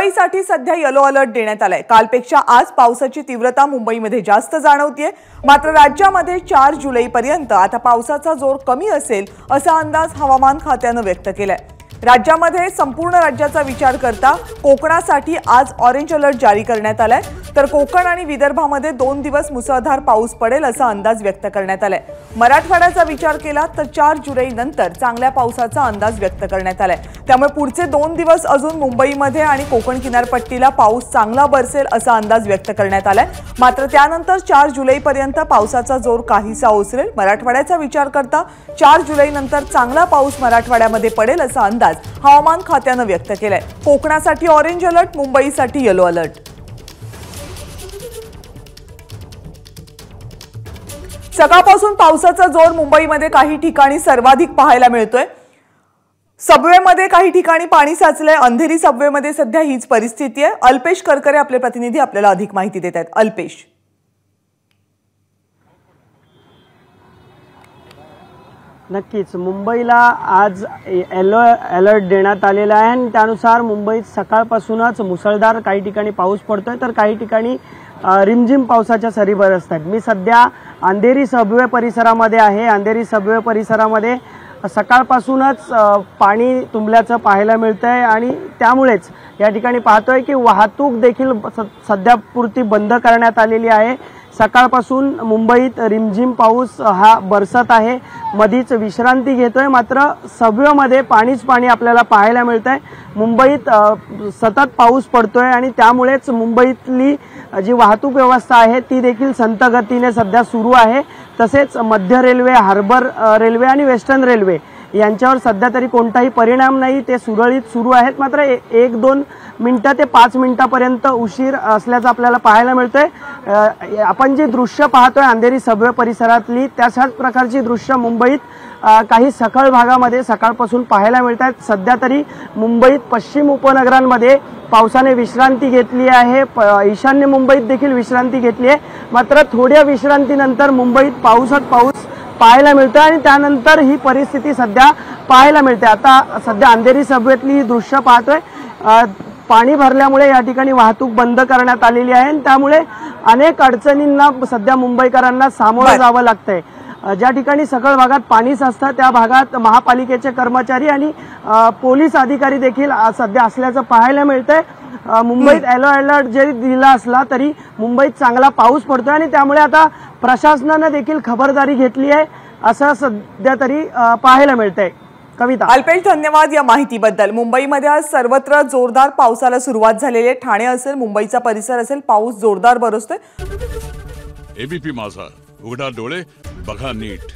मुंबईसाठी सध्या yellow alert देण्यात आलाय। कालपेक्षा आज पावसाची तीव्रता मुंबईमध्ये जास्त जाणवतेय। मात्र राज्यामध्ये 4 जुलैपर्यंत आता पावसाचा जोर कमी असेल असा अंदाज हवामान खात्याने व्यक्त केलाय। राज्यामध्ये संपूर्ण राज्याचा विचार करता कोकणासाठी आज ऑरेंज अलर्ट जारी करण्यात आलाय, तर कोकण आणि विदर्भामध्ये 2 दिवस मुसळधार पाऊस पडेल असा अंदाज व्यक्त करण्यात आलाय। मराठवाड्याचा विचार केला तर 4 जुलै नंतर चांगल्या पावसाचा अंदाज व्यक्त करण्यात आलाय। त्यामुळे पुढचे 2 दिवस अजून मुंबईमध्ये आणि कोकण किनारपट्टीला पाऊस चांगला बरसेल असा अंदाज व्यक्त करण्यात आलाय। मात्र त्यानंतर 4 जुलैपर्यंत पावसाचा जोर काहीसा ओसरेल। मराठवाड्याचा विचार करता 4 जुलै नंतर चांगला पाऊस मराठवाड्यामध्ये पडेल असा अंदाज हवामान खात्याने व्यक्त केलाय। कोकणासाठी ऑरेंज अलर्ट, मुंबईसाठी येलो अलर्ट। सकाळपासून पावसाचा जोर मुंबईमध्ये काही ठिकाणी सर्वाधिक पाहायला मिळतोय। सबवेमध्ये काही ठिकाणी पाणी साचलंय। अंधेरी सबवेमध्ये सध्या हीच परिस्थिती आहे। अल्पेश करकरे आपले प्रतिनिधी आपल्याला अधिक माहिती देत आहेत। अल्पेश, नक्कीच मुंबईला आज येलो अलर्ट देण्यात आलेला आहे आणि त्यानुसार मुंबईत सकाळपासूनच मुसळधार काही ठिकाणी पाऊस पडतोय, तर काही ठिकाणी रिमझिम पावसाच्या सरी बरसत आहेत। मी सध्या अंधेरी सबवे परिसरामध्ये आहे। अंधेरी सबवे परिसरामध्ये सकाळपासूनच पाणी तुंबल्याचं पाहायला मिळतंय आणि त्यामुळेच या ठिकाणी पाहतोय की वाहतूक देखील सध्यापुरती बंद करण्यात आलेली आहे। सकाळपासून मुंबईत रिमझिम पाऊस हा बरसत आहे, मधीच विश्रांती घेतोय, मात्र सबवेमध्ये पाणीच पाणी आपल्याला पाहायला मिळतंय। मुंबईत सतत पाऊस पडतोय आणि त्यामुळेच मुंबईतली जी वाहतूक व्यवस्था आहे ती देखील संथ गतीने सध्या सुरू आहे। तसेच मध्य रेल्वे, हार्बर रेल्वे आणि वेस्टर्न रेल्वे यांच्यावर सध्या तरी कोणताही परिणाम नाही, ते सुरळीत सुरू आहेत। मात्र 1-2 मिनिटं ते 5 मिनिटांपर्यंत उशीर असल्याचं आपल्याला पाहायला मिळतंय। आपण जी दृश्य पाहतोय अंधेरी सबवे परिसरातली त्याच प्रकारची दृश्य मुंबईत काही सखल भागामध्ये सकाळपासून पाहायला मिळतात। सध्या तरी मुंबईत पश्चिम उपनगरांमध्ये पावसाने विश्रांती घेतली आहे, ईशान्य मुंबईत देखील विश्रांती घेतली आहे। मात्र थोड्या विश्रांतीनंतर मुंबईत पाऊसच पाऊस पाहायला मिळतं आणि त्यानंतर ही परिस्थिती सध्या पाहायला मिळते। आता सध्या अंधेरी सबवेतली ही दृश्य पाहतोय, पाणी भरल्यामुळे या ठिकाणी वाहतूक बंद करण्यात आलेली आहे आणि त्यामुळे अनेक अडचणींना सध्या मुंबईकरांना सामोरं जावं लागतंय। ज्या ठिकाणी सखल भागात पाणी साचतं त्या भागात महापालिकेचे कर्मचारी आणि पोलीस अधिकारी देखील सध्या असल्याचं पाहायला मिळतंय। मुंबईत येलो अलर्ट जरी दिला असला तरी मुंबईत चांगला पाऊस पडतोय आणि त्यामुळे आता प्रशासनाने देखील खबरदारी घेतली आहे असं सध्या तरी पाहायला मिळतंय। कविता, अल्पेश धन्यवाद या माहितीबद्दल। मुंबईमध्ये आज सर्वत्र जोरदार पावसाला सुरुवात झालेली आहे। ठाणे असेल, मुंबईचा परिसर असेल, पाऊस जोरदार बरसतोय। एबीपी माझा, उघडा डोळे बघा नीट।